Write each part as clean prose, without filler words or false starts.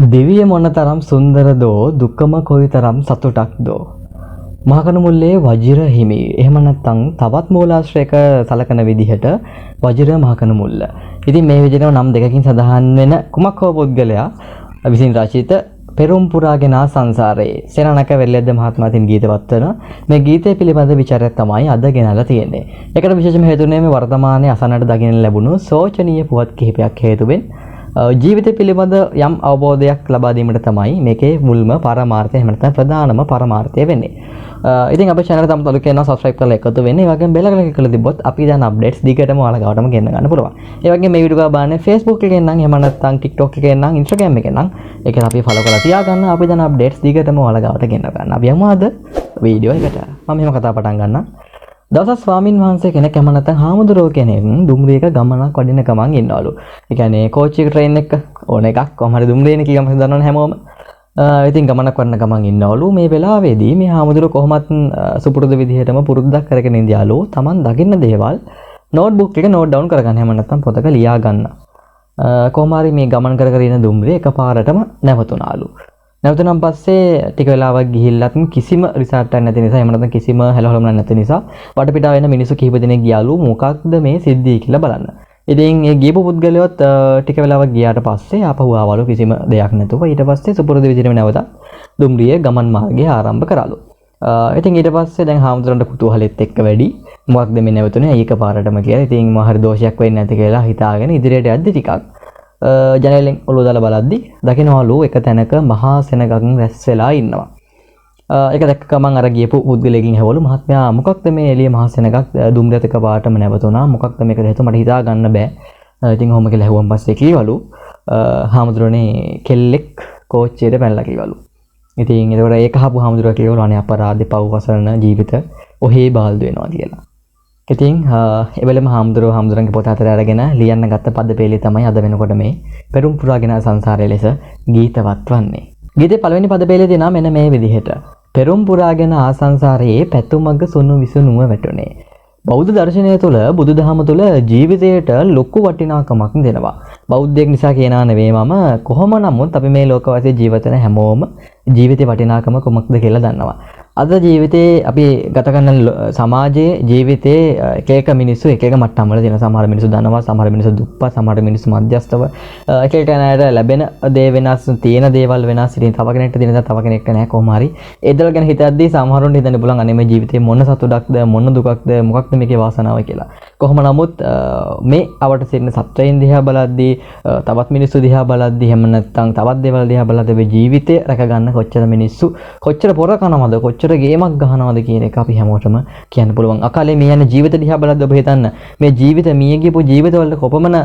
දිවිය මොනතරම් සුන්දරදෝ දුකම කොයිතරම් සතුටක්දෝ මහකණු මුල්ලේ වජිර හිමි එහෙම නැත්නම් තවත් මූලාශ්‍රයක සලකන විදිහට වජිර මහකණු මුල්ල. ඉතින් මේ විදිහට නම් දෙකකින් සඳහන් වෙන කුමක් හෝ පුද්ගලයා විසින් රචිත පෙරම් පුරාගෙන සංසාරයේ සේනානක වෙල්ලෙද්ද මහත්මයාටින් ගීතවත් වෙන මේ ගීතය පිළිබඳ විචාරයක් තමයි අද ගෙනල්ලා තියෙන්නේ. ඒකට විශේෂම හේතුනේ මේ වර්තමානයේ අසන්නට දකින්න ලැබුණු සෝචනීය පුවත් කිහිපයක් හේතුවෙන් ජීවිතය පිළිබඳ යම් අවබෝධයක් ලබා දීමට තමයි මේකේ මුල්ම පරමාර්ථය එහෙම නැත්නම් ප්‍රධානම පරමාර්ථය වෙන්නේ. ඉතින් අපේ channel එක තමයි ඔයාලා subscribe කරලා එකතු වෙන්න. ඒ වගේම bell icon click කරලා තිබ්බොත් අපි දාන updates දිගටම ඔයාලා ගාවටම ගෙන්න ගන්න පුළුවන්. ඒ වගේම මේ වීඩියෝ එක බලන්නේ Facebook එකෙන් නම් එහෙම නැත්නම් TikTok එකෙන් නම් Instagram එකෙන් නම් ඒකත් අපි follow කරලා තියාගන්න. අපි දාන updates දිගටම ඔයාලා ගාවට ගෙන්න ගන්න. අපි යමු අද වීඩියෝ එකට. මම මෙහෙම කතා පටන් ගන්නම්. දවසක් ස්වාමින් වහන්සේ කෙනෙක් එහෙම නැත්නම් හාමුදුරුවෝ කෙනෙක් දුම්රියක ගමනක් වඩින ගමන් ඉන්නවලු. ඒ කියන්නේ කෝච්චි එක ට්‍රේන් එක ඕන එකක් කොහම හරි දුම්රියනේ කීයම දන්නවනේ හැමෝම. ඉතින් ගමනක් වඩන ගමන් ඉන්නවලු. මේ වෙලාවේදී මේ හාමුදුරුවෝ කොහොමත් සුපුරුදු විදිහටම පුරුද්දක් කරගෙන ඉඳියාලු. Taman දකින්න දේවල් නෝට්බුක් එක නෝට් ඩවුන් කරගන්න. එහෙම නැත්නම් පොතක ලියා ගන්න. කොහොම හරි මේ ගමන් කර කර ඉන්න දුම්රිය එකපාරටම නැවතුණාලු. නැවතුනන් පස්සේ ටික වෙලාවක් ගිහිල්ලත් කිසිම රිසල්ට් එකක් නැති නිසා එහෙම නැත්නම් කිසිම හැලහොලමක් නැති නිසා වටපිටාව වෙන මිනිස්සු කිහිප දෙනෙක් ගියාලු මොකක්ද මේ සිද්ධිය කියලා බලන්න. ඉතින් ඒ ගියපු පුද්ගලයොත් ටික වෙලාවක් ගියාට පස්සේ ආපහු ආවලු කිසිම දෙයක් නැතුව. ඊට පස්සේ සුපුරුදු විදිහටම නැවත දුම්රියේ ගමන් මාර්ගය ආරම්භ කරාලු. ඉතින් ඊට පස්සේ දැන් හාමුදුරන්ට කුතුහලෙත් එක්ක වැඩි මොකක්ද මේ නැවතුනේ ඒක පාරටම කියලා. ඉතින් මහ හරි දෝෂයක් වෙන්නේ නැති කියලා හිතාගෙන ඉදිරියට යද්දි ටිකක් ජනේලෙන් ඔළුව දාලා බලද්දි දකින්නවලු එක තැනක මහා සෙනගක් රැස් වෙලා ඉන්නවා. ඒක දැක්ක ගමන් අර ගියපු පුද්ගලයෙක්ගෙන් ඇහවලු මහත්මයා මොකක්ද මේ එළිය මහා සෙනගක් දුම්රියත් එක පාටම නැවතුණා මොකක්ද මේක හේතුව මට හිතා ගන්න බෑ. ඉතින් ඔහොම කියලා ඇහුවන් පස්සේ කීවලු හාමුදුරනේ කෙල්ලෙක් කෝච්චියට පැනලා කීවලු. ඉතින් ඒකට ඒක අහපු හාමුදුරුවෝ කීවලු අනේ අපරාධේ පව් වසරන ජීවිත ඔහේ බාල්දු වෙනවා කියලා. ඉතින් එවෙලෙම හාමුදුරන්ගේ පොත අතර අරගෙන ලියන්න ගත්ත පද පෙළේ තමයි අද වෙනකොට මේ පෙරම් පුරාගෙන සංසාරයේ ලෙස ගීතවත් වන්නේ. ගීතේ පළවෙනි පද පෙළේ දෙනා මෙන්න මේ විදිහට. පෙරම් පුරාගෙන ආසංසාරයේ පැතුමග සුණු විසුණුව වැටුනේ. බෞද්ධ දර්ශනය තුළ බුදුදහම තුළ ජීවිතයට ලොකු වටිනාකමක් දෙනවා. බෞද්ධයෙක් නිසා කියනා නෙවෙයි මම කොහොම නමුත් අපි මේ ලෝකවාසී ජීවිත වෙන හැමෝම ජීවිතේ වටිනාකම කොමක්ද කියලා දන්නවා. අද ජීවිතේ අපි ගත කරන සමාජයේ ජීවිතේ එක එක මිනිස්සු එක එක මට්ටම් වල තියෙන සමහර මිනිස්සු දනවා සමහර මිනිස්සු දුප්පත් සමහර මිනිස්සු මධ්‍යස්ථව එක එක කෙනාට ලැබෙන දේ වෙනස් තියෙන දේවල් වෙනස් ඉතින් තව කෙනෙක්ට දෙන දේ තව කෙනෙක්ට නැහැ කොහොම හරි ඒ දේවල් ගැන හිතද්දී සමහරුන්ට හිතන්න පුළුවන් අනේ මේ ජීවිතේ මොන සතුටක්ද මොන දුකක්ද මොකක්ද මේකේ වාසනාව කියලා. කොහොම නමුත් මේ අවට සිටින සත්වයින් දිහා බලද්දී තවත් මිනිස්සු දිහා බලද්දී එහෙම නැත්නම් තවත් දේවල් දිහා බලද්දී මේ ජීවිතේ රැක ගන්න කොච්චර මිනිස්සු කොච්චර පොර කනවද කොච්චර ගේමක් ගහනවද කියන එක අපි හැමෝටම කියන්න පුළුවන්. අකාලේ මේ යන ජීවිත දිහා බලද්දී ඔබ හිතන්න මේ ජීවිත මිය ගියපු ජීවිතවල කොපමණ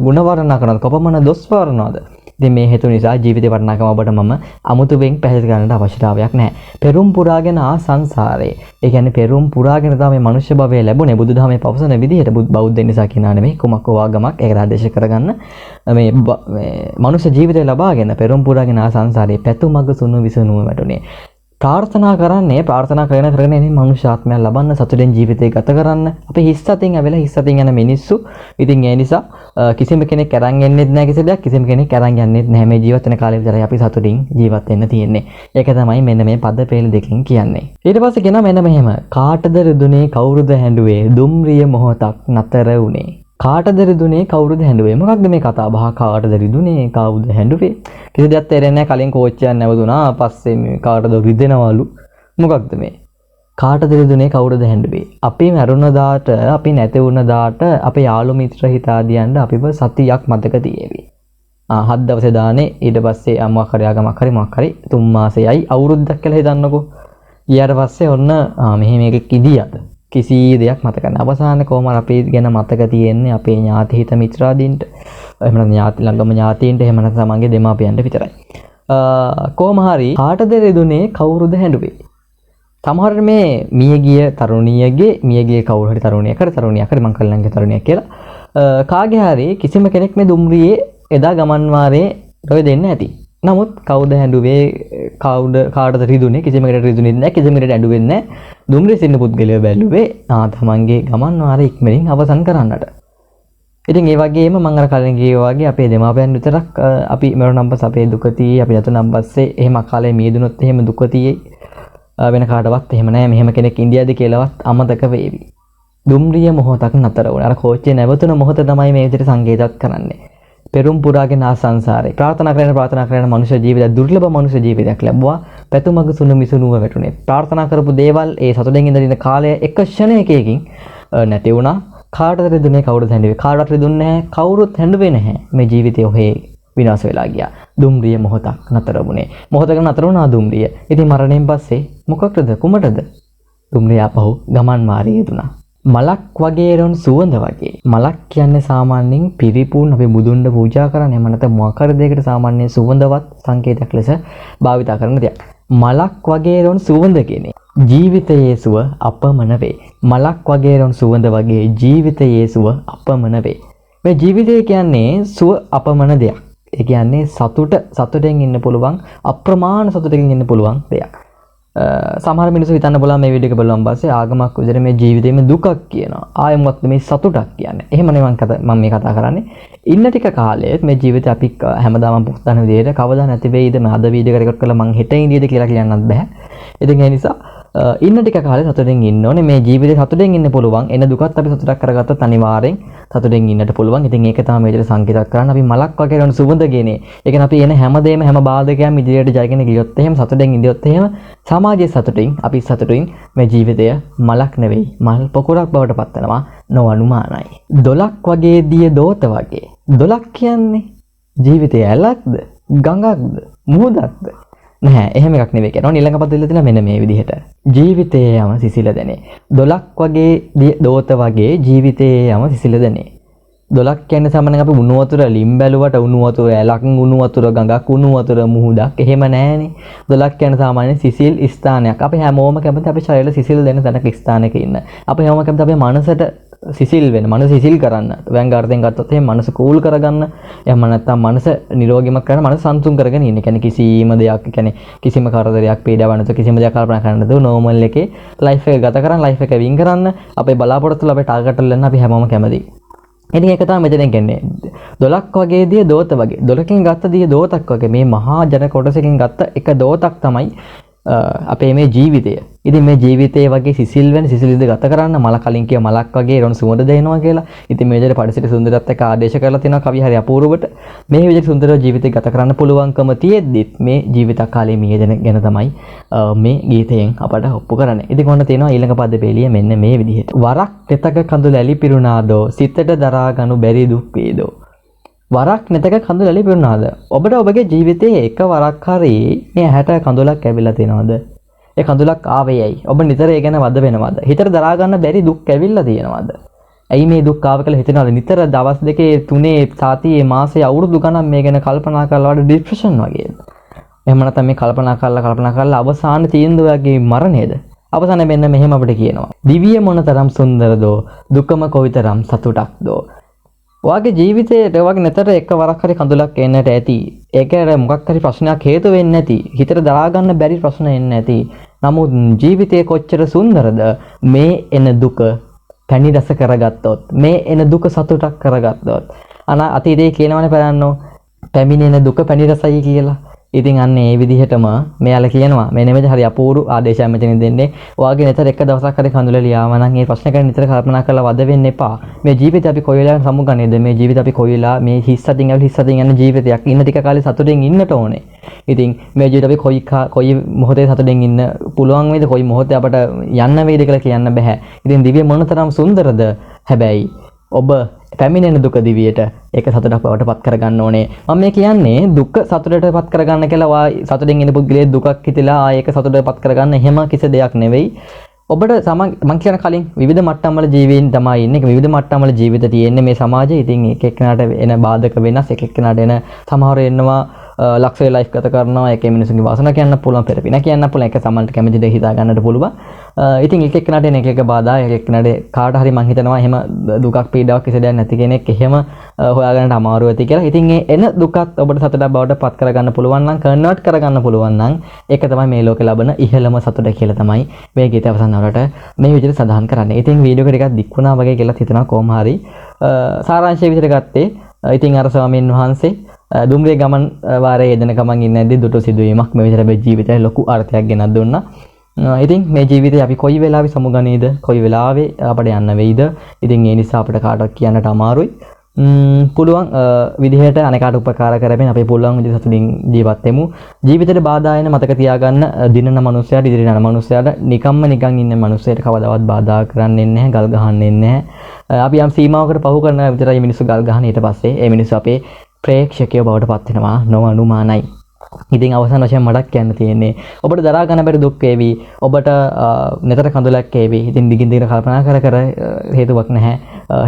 ගුණ වර්ණනා කරනවද කොපමණ දොස් වර්ණනවද. ඉතින් මේ හේතු නිසා ජීවිතේ වටිනාකම ඔබට මම අමුතුවෙන් පැහැදිලි කරන්න අවශ්‍යතාවයක් නැහැ. පෙරම් පුරාගෙන සංසාරේ. ඒ කියන්නේ පෙරම් පුරාගෙන තමයි මේ මනුෂ්‍ය භවය ලැබුණේ බුදුදහමේ පවසන විදිහට බෞද්ධ නිසා කියනා නෙමෙයි කුමක් වාගමක් ඒක ආදේශ කරගන්න මේ මනුෂ්‍ය ජීවිතය ලබාගෙන පෙරම් පුරාගෙන සංසාරේ පැතුමග සුණු විසුණුව වැටුනේ. ප්‍රාර්ථනා කරගෙන ඉන්නේ මනුෂ්‍ය ආත්මය ලබන්න සතුටෙන් ජීවිතය ගත කරන්න. අපි හිස් අතින් ඇවිල්ලා හිස් අතින් යන මිනිස්සු. ඉතින් ඒ නිසා කිසිම කෙනෙක් අරන් එන්නෙත් නැහැ කිසි දෙයක් කිසිම කෙනෙක් අරන් යන්නෙත් නැහැ. මේ ජීවත් වෙන කාලේ විතරයි අපි සතුටින් ජීවත් වෙන්න තියෙන්නේ. ඒක තමයි මෙන්න මේ පද පෙළ දෙකෙන් කියන්නේ. ඊට පස්සේ කියනවා මෙන්න මෙහෙම. කාටද රිදුනේ කවුරුද හැඬුවේ දුම්රිය මොහොතක් නතර වුනේ. කාටද රිදුනේ කවුරුද හැඬුවේ මොකක්ද මේ කතා බහ කාටද රිදුනේ කවුද හැඬුවේ කිසි දෙයක් තේරෙන්නේ නැහැ. කලින් කෝච්චියක් නැවතුණා පස්සේ මේ කාටද රිදෙනවලු මොකක්ද මේ කාටද රිදුනේ කවුරුද හැඬුවේ. අපි මරුණ දාට අපි නැති වුණ දාට අපේ යාළු මිත්‍ර හිතාදියන්ට අපිව සතියක් මතක තියේවි. 7 දවසේ දානේ ඊට පස්සේ අම්මා කරයාගමක් හරි මොකක් හරි 3 මාසෙයි අවුරුද්දක් කියලා හිතන්නකෝ. ඊට පස්සේ ඔන්න මෙහෙම එකක් ඉදියද කිසි දෙයක් මතක නැහැ. අවසානයේ කොහොම අපි ගැන මතක තියෙන්නේ අපේ ඥාති හිත මිත්‍රාදීන්ට. එහෙම නැත්නම් ඥාති ළඟම ඥාතීන්ට එහෙම නැත්නම් තමන්ගේ දෙමාපියන්ට විතරයි. කොහොම හරි කාටද රෙදුනේ කවුරුද හැඬුවේ. සමහර මේ මියගිය තරුණියගේ කවුරු හරි තරුණියක් හරි මං කල්ලන්ගේ තරුණියක් කියලා කාගේ හරි කිසිම කෙනෙක් මේ දුම්රියේ එදා ගමන් වාරේ රොය දෙන්න ඇති. නමුත් කවුද හැඬුවේ කාටද රිදුනේ කිසිම කෙනෙකුට රිදුනේ නැහැ කිසිම කෙනෙකුට ඇඬුවේ නැහැ. දුම්රියේ සිටින පුද්ගලයා බැලුවේ තමන්ගේ ගමන් වාරේ ඉක්මනින් අවසන් කරන්නට. ඉතින් ඒ වගේම මම අර කලින් කිව්වා වගේ අපේ දෙමාපියන් විතරක් අපි මරණ පස්සේ අපේ දුක තියෙයි අපි නැතුනම් පස්සේ එහෙම අකාලේ මියදුනොත් එහෙම දුක තියෙයි වෙන කාටවත් එහෙම නැහැ මෙහෙම කෙනෙක් ඉන්දියාද කියලාවත් අමතක වේවි. දුම්රිය මොහොතක් නතර වුණා. අර කෝච්චියේ නැවතුන මොහොත තමයි මේ විදිහට සංකේතවත් කරන්නේ. පෙරුම් පුරාගෙන ආ සංසාරේ ප්‍රාර්ථනා කරන මනුෂ්‍ය ජීවිතය දුර්ලභ මනුෂ්‍ය ජීවිතයක් ලැබුවා. පැතුමග සුණු මිසුණුව වැටුනේ. ප්‍රාර්ථනා කරපු දේවල් ඒ සතුටෙන් ඉඳින කාලය එක ක්ෂණයකින් නැති වුණා. කාටද රිදුනේ කවුරුත් හැඬුවේ. කාටවත් රිදුන්නේ නැහැ. කවුරුත් හැඬුවේ නැහැ. මේ ජීවිතය ඔහේ විනාශ වෙලා ගියා. දුම්රිය මොහොතක් නතර වුණේ. මොහොතක නතර වුණා දුම්රිය. ඉතින් මරණයෙන් පස්සේ මොකක්ද කුමටද? දුම්රිය අපහු ගමන් මාර්ගය දුනා. මලක් වගේ රොන් සුවඳ වගේ. මලක් කියන්නේ සාමාන්‍යයෙන් පිරිපුන් අපි බුදුන්ව පූජා කරන්නේ එහෙම නැත්නම් මොකක් හරි දෙයකට සාමාන්‍යයෙන් සුවඳවත් සංකේතයක් ලෙස භාවිතා කරන දෙයක්. මලක් වගේ රොන් සුවඳ කියන්නේ ජීවිතයේ සුව අපමණ වේ. මලක් වගේ රොන් සුවඳ වගේ ජීවිතයේ සුව අපමණ වේ. මේ ජීවිතය කියන්නේ සුව අපමණ දෙයක්. ඒ කියන්නේ සතුටෙන් ඉන්න පුළුවන් අප්‍රමාණ සතුටකින් ඉන්න පුළුවන් දෙයක්. සමහර මිනිස්සු හිතන්න බලන්න මේ වීඩියෝ එක බලුවාන් පස්සේ ආගමක් විදිහට මේ ජීවිතේම දුකක් කියනවා. ආයෙ මොකක්ද මේ සතුටක් කියන්නේ. එහෙම නෙවෙයි මම මේ කතා කරන්නේ. ඉන්න ටික කාලෙත් මේ ජීවිතේ අපි හැමදාම පුස්තන විදිහට කවදා නැති වෙයිද මේ අද වීඩියෝ එක රෙකෝඩ් කරලා මං හෙට ඉඳීද කියලා කියන්නත් බෑ. ඉතින් ඒ නිසා ඉන්න ටික කාලේ සතුටෙන් ඉන්න ඕනේ. මේ ජීවිතේ සතුටෙන් ඉන්න පුළුවන්. එන දුකත් අපි සතුටක් කරගත්තොත් අනිවාර්යෙන් සතුටෙන් ඉන්නට පුළුවන්. ඉතින් ඒක තමයි මේ විදිහට සංකේතයක් කරන්න අපි මලක් වගේ රණ සුවඳ ගේනේ. ඒ කියන්නේ අපි එන හැමදේම හැම බාධකයක්ම ඉදිරියට ජයගෙන ගියොත් එහෙම සතුටෙන් ඉඳියොත් එහෙම සමාජයේ සතුටින් අපි සතුටින් මේ ජීවිතය මලක් නෙවෙයි මල් පොකුරක් බවට පත් වෙනවා නොඅනුමානයි. දොලක් වගේ දිය දෝත වගේ. දොලක් කියන්නේ ජීවිතය ඇලක්ද ගඟක්ද මුහුදක්ද? නැහැ එහෙම එකක් නෙවෙයි කියනවා. ඊළඟ පදෙල තියෙන මෙන්න මේ විදිහට. ජීවිතයේ යම සිසිල දැනේ. දොලක් වගේ දෝත වගේ ජීවිතයේ යම සිසිල දැනේ. දොලක් කියන්නේ සාමාන්‍යයෙන් අපි උණු වතුර ලිම් බැලුවට උණු වතුර ඇලක් උණු වතුර ගඟක් උණු වතුර මුහුදක් එහෙම නැහැනේ. දොලක් කියන්නේ සාමාන්‍යයෙන් සිසිල් ස්ථානයක්. අපි හැමෝම කැමති අපේ ශරීරය සිසිල් දෙන තැනක ස්ථානයක ඉන්න. අපි හැමෝම කැමති අපේ මනසට සිසිල් වෙන්න. මනස සිසිල් කරන්න. වැංගාර්ථයෙන් ගත්තොත් එහෙනම් මනස කූල් කරගන්න. එහෙම නැත්නම් මනස නිරෝගීමත් කරන්න මනස සංසුන් කරගෙන ඉන්න. කියන්නේ කිසිම දෙයක් කියන්නේ කිසිම කරදරයක් පීඩාවක් නැතුව කිසිම දෙයක් කල්පනා කරන්න නැතුව නෝමල් එකේ ලයිෆ් එක ගත කරන්න ලයිෆ් එක වින් කරන්න අපේ බලාපොරොත්තු අපේ ටාගට් වල අපි හැමෝම කැමතියි. ඉතින් ඒක තමයි මෙතෙන් කියන්නේ. දොලක් වගේ දිය දෝත වගේ. දොලකින් ගත්ත දිය දෝතක් වගේ මේ මහා ජන කොටසකින් ගත්ත එක දෝතක් තමයි අපේ මේ ජීවිතය. ඉතින් මේ ජීවිතයේ වගේ සිසිල් වෙන සිසිල්ද ගත කරන්න මල කලින් කිය මලක් වගේ රොන් සුවඳ දෙනවා කියලා. ඉතින් මේ විදිහට පරිසර සුන්දරත්වයට එක්ක ආදේශ කරලා තිනවා කවි හරි අපූර්වට. මේ විදිහට සුන්දර ජීවිතයක් ගත කරන්න පුළුවන්කම තියෙද්දිත් මේ ජීවිත කාලයේ මියදෙන ගැන තමයි මේ ගීතයෙන් අපට ඔප්පු කරන්නේ. ඉතින් ඔන්න තියෙනවා ඊළඟ පද පෙළිය මෙන්න මේ විදිහට. වරක් තෙතක කඳුල ඇලි පිරුණාදෝ සිතට දරා ගනු බැරි දුක් වේදෝ. වරක් නැතක කඳුල ඇලි පිරුණාද? ඔබට ඔබගේ ජීවිතයේ එක වරක් හරි මේ ඇහැට කඳුලක් ඇවිල්ලා තියෙනවද? ඒ කඳුලක් ආවේ ඇයි? ඔබ නිතර ඒ ගැන වද වෙනවද? හිතට දරා ගන්න බැරි දුක් ඇවිල්ලා තියෙනවද? ඇයි මේ දුක් ආව කියලා හිතනවද? නිතර දවස් දෙකේ තුනේ සාතියේ මාසේ අවුරුදු ගණන් මේ ගැන කල්පනා කරලා වඩ ડિප්‍රෙෂන් වගේද? එහෙම නැත්නම් මේ කල්පනා කරලා අවසාන තීන්දුවගේ මරණයද? අවසානයේ මෙන්න මෙහෙම අපිට කියනවා. දිව්‍ය මොනතරම් සුන්දරදෝ දුකම කොයිතරම් සතුටක්දෝ. ඔයාගේ ජීවිතේට ඔයාගේ නැතර එක වරක් හරි කඳුලක් එන්නට ඇති. ඒකට මොකක් හරි ප්‍රශ්නයක් හේතු වෙන්නේ නැති. හිතට දරා ගන්න බැරි ප්‍රශ්න එන්නේ නැති. නමුත් ජීවිතේ කොච්චර සුන්දරද මේ එන දුක පැණි රස කරගත්තොත් මේ එන දුක සතුටක් කරගත්තොත් අතීතයේ කියනවනේ බලන්නෝ පැමිණෙන දුක පැණි රසයි කියලා. ඉතින් අන්න ඒ විදිහටම මෙයාලා කියනවා මේ නෙමෙයි හරි අපූර්ව ආදේශයක් මෙතන දෙන්නේ. ඔයාගේ නිතර එක දවසක් හරි කඳුල ලියාම නම් මේ ප්‍රශ්න ගැන නිතර කල්පනා කරලා වද වෙන්න එපා. මේ ජීවිතය අපි කොයි වෙලාවෙ සමුගන්නේද? මේ ජීවිතය අපි කොයි වෙලාව මේ හිස්සතින් යන ජීවිතයක්. ඉන්න ටික කාලේ සතුටින් ඉන්නට ඕනේ. ඉතින් මේ ජීවිතය අපි කොයි මොහොතේ සතුටින් ඉන්න පුළුවන් වේද? කොයි මොහොතේ අපට යන්න වේද කියලා කියන්න බෑ. ඉතින් දිව්‍ය මොනතරම් සුන්දරද? හැබැයි ඔබ පැමිණෙන දුක දිවියට ඒක සතුටක් බවට පත් කරගන්න ඕනේ. මම මේ කියන්නේ දුක සතුටට පත් කරගන්න කියලා වා සතුටින් ඉන්න පුද්ගලයා දුකක් හිතලා ඒක සතුටට පත් කරගන්න එහෙම කිසි දෙයක් නෙවෙයි. ඔබට මම කියන කලින් විවිධ මට්ටම් වල ජීවීන් තමයි ඉන්නේ. විවිධ මට්ටම් වල ජීවිත තියෙන්නේ මේ සමාජයේ. ඉතින් එක එක්කෙනාට එන බාධක වෙනස්, එක එක්කෙනාට එන සමහර එන්නවා ලක්ෂය ලයිෆ් ගත කරනවා. ඒකේ මිනිසුන්ගේ වාසනාව කියන්න පුළුවන්, පෙරපින කියන්න පුළුවන්. ඒක සමහරට කැමති දෙයක් හිතා ගන්නට පුළුවන්. ඉතින් එක එක්කෙනාට එන එක බාධා, එක එක්කෙනාට කාට හරි මං හිතනවා එහෙම දුකක් පීඩාවක් කිසි දෙයක් නැති කෙනෙක් එහෙම හොයාගන්නට අමාරු වෙති කියලා. ඉතින් ඒ එන දුකත් ඔබට සතුටක් බවට පත් කරගන්න පුළුවන් නම්, කන්වර්ට් කරගන්න පුළුවන් නම් ඒක තමයි මේ ලෝකේ ලබන ඉහළම සතුට කියලා තමයි මේ ගීතය අවසන් වලට මේ විදිහට සඳහන් කරන්නේ. ඉතින් වීඩියෝ එක ටිකක් දික් වුණා වගේ කියලා හිතනවා කොහොම හරි. සාරාංශය විදිහට ගත්තේ ඉතින් අර ස්වාමීන් වහන්සේ දුම්රිය ගමන් වාරයේ යෙදෙන ගමන් ඉන්නේදී දුටු සිදුවීමක් මේ විදිහට මේ ජීවිතේ ලොකු අර්ථයක් ගෙනත් දුන්නා. ඉතින් මේ ජීවිතේ අපි කොයි වෙලාවෙ සමුගනේද කොයි වෙලාවෙ අපිට යන්න වෙයිද? ඉතින් ඒ නිසා අපිට කාටවත් කියන්නට අමාරුයි. පුළුවන් විදිහට අනේකට උපකාර කරගෙන අපි පුළුවන් විදිහට සතුටින් ජීවත් වෙමු. ජීවිතේට බාධා එන මතක තියාගන්න දිනන මනුස්සයාට ඉදිරියට යන මනුස්සයාට නිකම්ම නිකන් ඉන්න මනුස්සයට කවදාවත් බාධා කරන්නේ නැහැ, ගල් ගහන්නේ නැහැ. අපි යම් සීමාවකට පහු කරන විතරයි මිනිස්සු ගල් ගහන ඊට පස්සේ ඒ මිනිස්සු අපේ ප්‍රේක්ෂකයෝ බවට පත් වෙනවා නොඅනුමානයි. ඉතින් අවසාන වශයෙන් මඩක් කියන්න තියෙන්නේ ඔබට දරා ගන්න බැරි දුක් වේවි. ඔබට නිතර කඳුලක් වේවි. ඉතින් දිගින් දිගට කල්පනා කර කර හේතුවක් නැහැ.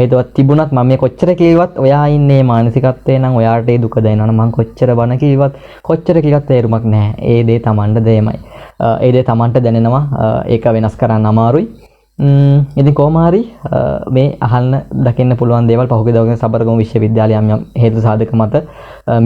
හේතුවක් තිබුණත් මම මේ කොච්චර කිව්වත් ඔයා ඉන්නේ මානසිකත්වයේ නම් ඔයාට ඒ දුක දැනෙනවා නම් මම කොච්චර බන කිව්වත් කොච්චර කිව්වත් තේරුමක් නැහැ. ඒ දේ Tamanට දෙයමයි. ඒ දේ Tamanට දැනෙනවා. ඒක වෙනස් කරන්න අමාරුයි. ඉතින් කොහොම හරි මේ අහන්න දකින්න පුළුවන් දේවල් පහුගිය දවසේ සබරගමු විශ්වවිද්‍යාලය යම් හේතු සාධක මත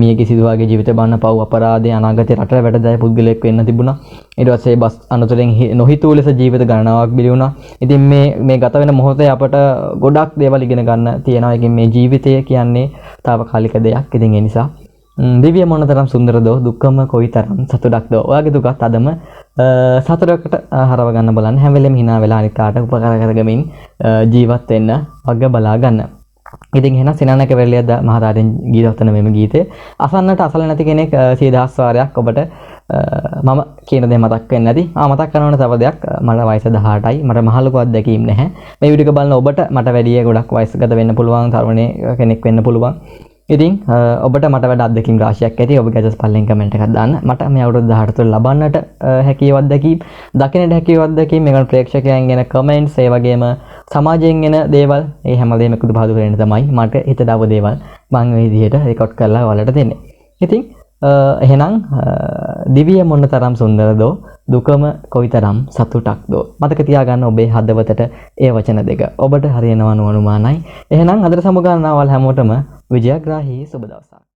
මියගේ සිදුවාගේ ජීවිත බාන්න පව් අපරාධය අනාගතේ රටට වැඩදාය පුද්ගලයෙක් වෙන්න තිබුණා. ඊට පස්සේ බස් අනතුරෙන් නොහිතූ ලෙස ජීවිත ගණනාවක් බිලි වුණා. ඉතින් මේ ගත වෙන මොහොතේ අපට ගොඩක් දේවල් ඉගෙන ගන්න තියෙනවා. ඒකෙන් මේ ජීවිතය කියන්නේ తాවකාලික දෙයක්. ඉතින් ඒ නිසා දිව්‍ය මොනතරම් සුන්දරද දුක්කම කොයිතරම් සතුටක්ද. ඔයාගේ දුකත් අදම සතුටකට හරව ගන්න බලන්න. හැම වෙලෙම hina වෙලා අනිත් කාට උපකාර කරගමින් ජීවත් වෙන්න වග බලා ගන්න. ඉතින් එහෙනම් සෙනනක වෙරළියද මහතාටෙන් ගීතවතන මෙම ගීතේ අසන්නට අසල නැති කෙනෙක් 100,000 වාරයක් ඔබට මම කියන දේ මතක් වෙන්නේ නැති. මතක් කරනවනේ තව දෙයක්. මට වයස 18යි. මට මහලුකු අත්දැකීම් නැහැ. මේ වීඩියෝ එක බලන ඔබට මට වැඩිය ගොඩක් වයස්ගත වෙන්න පුළුවන් තරුණේ කෙනෙක් වෙන්න පුළුවන්. ඉතින් ඔබට මට වැඩ අත්දැකීම් රාශියක් ඇති. ඔබ ගැජස් පල්ලෙන් කමෙන්ට් එකක් දාන්න. මට මේ අවුරුදු 18 තුළ ලබන්නට හැකිය අත්දැකීම්, දකින්නට හැකිය අත්දැකීම්, මේකන ප්‍රේක්ෂකයන් ගැන කමෙන්ට්ස්, ඒ වගේම සමාජයෙන් එන දේවල්, මේ හැමදේම එකතු පහදු කරගෙන තමයි මට හිතට ආව දේවල් මම මේ විදිහට රෙකෝඩ් කරලා ඔයාලට දෙන්නේ. ඉතින් එහෙනම් දිව්‍ය මොනතරම් සුන්දරද දුකම කොයිතරම් සතුටක්ද. මතක තියාගන්න ඔබේ හදවතට ඒ වචන දෙක. ඔබට හරියනවා නුවණුමානයි. එහෙනම් අදට සමුගන්නාවල් හැමෝටම විජයග්‍රාහී සුබ දවසක්.